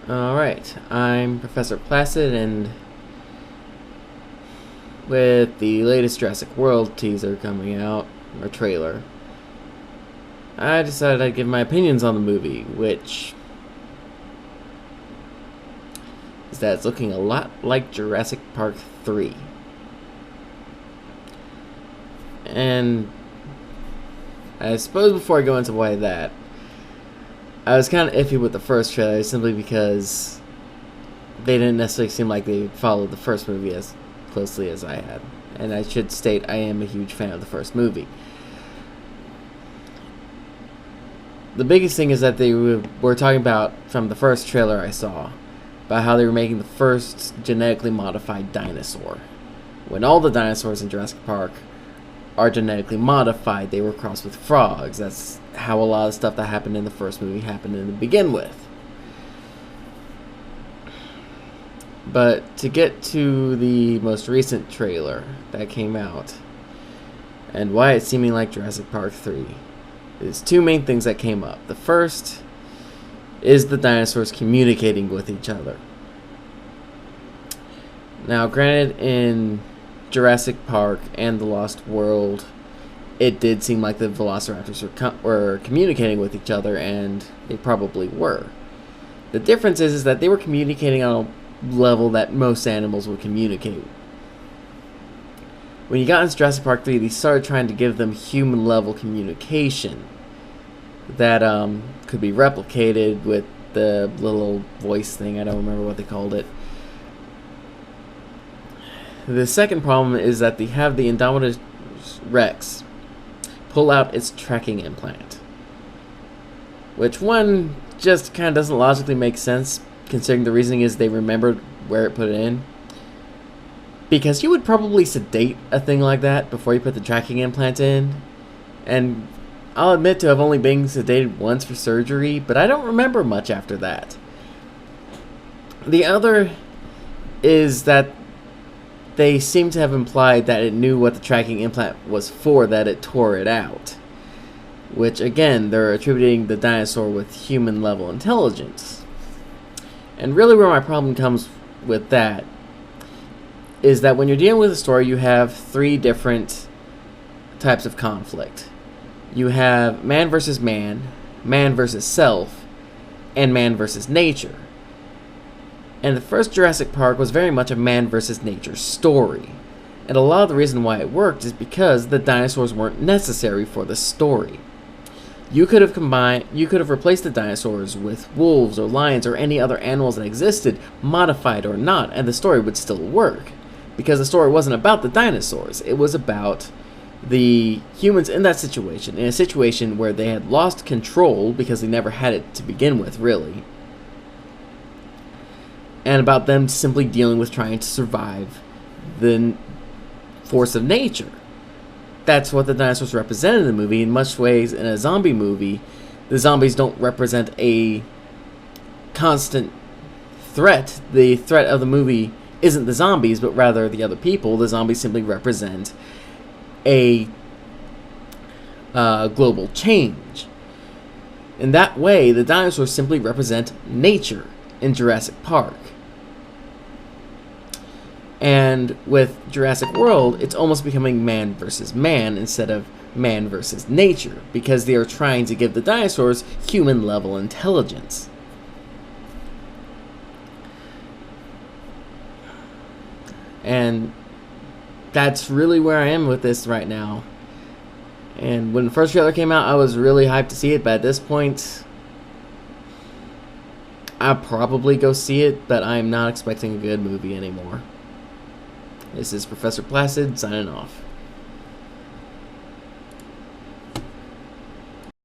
Alright, I'm Professor Placid, and with the latest Jurassic World teaser coming out, or trailer, I decided I'd give my opinions on the movie, which is that it's looking a lot like Jurassic Park 3. And I suppose before I go into why that, I was kind of iffy with the first trailer simply because they didn't necessarily seem like they followed the first movie as closely as I had. And I should state I am a huge fan of the first movie. The biggest thing is that they were talking about, from the first trailer I saw, about how they were making the first genetically modified dinosaur. When all the dinosaurs in Jurassic Park are genetically modified, they were crossed with frogs. That's how a lot of stuff that happened in the first movie happened to begin with. But to get to the most recent trailer that came out, and why it's seeming like Jurassic Park 3, there's two main things that came up. The first is the dinosaurs communicating with each other. Now, granted, in Jurassic Park and The Lost World, it did seem like the velociraptors were communicating with each other, and they probably were. The difference is that they were communicating on a level that most animals would communicate. When you got into Jurassic Park 3, they started trying to give them human-level communication that could be replicated with the little voice thing. I don't remember what they called it. The second problem is that they have the Indominus Rex pull out its tracking implant, which one just kind of doesn't logically make sense, considering the reasoning is they remembered where it put it in. Because you would probably sedate a thing like that before you put the tracking implant in, and I'll admit to have only been sedated once for surgery, but I don't remember much after that. The other is that they seem to have implied that it knew what the tracking implant was for, that it tore it out. Which, again, they're attributing the dinosaur with human-level intelligence. And really where my problem comes with that is that when you're dealing with a story, you have three different types of conflict. You have man versus man, man versus self, and man versus nature. And the first Jurassic Park was very much a man versus nature story. And a lot of the reason why it worked is because the dinosaurs weren't necessary for the story. You could have replaced the dinosaurs with wolves or lions or any other animals that existed, modified or not, and the story would still work. Because the story wasn't about the dinosaurs, it was about the humans in that situation, in a situation where they had lost control because they never had it to begin with, really. And about them simply dealing with trying to survive the force of nature. That's what the dinosaurs represented in the movie. In much ways, in a zombie movie, the zombies don't represent a constant threat. The threat of the movie isn't the zombies, but rather the other people. The zombies simply represent a global change. In that way, the dinosaurs simply represent nature in Jurassic Park. And with Jurassic World, it's almost becoming man versus man instead of man versus nature, because they are trying to give the dinosaurs human-level intelligence. And that's really where I am with this right now. And when the first trailer came out, I was really hyped to see it, but at this point, I'll probably go see it, but I'm not expecting a good movie anymore. This is Professor Placid, signing off.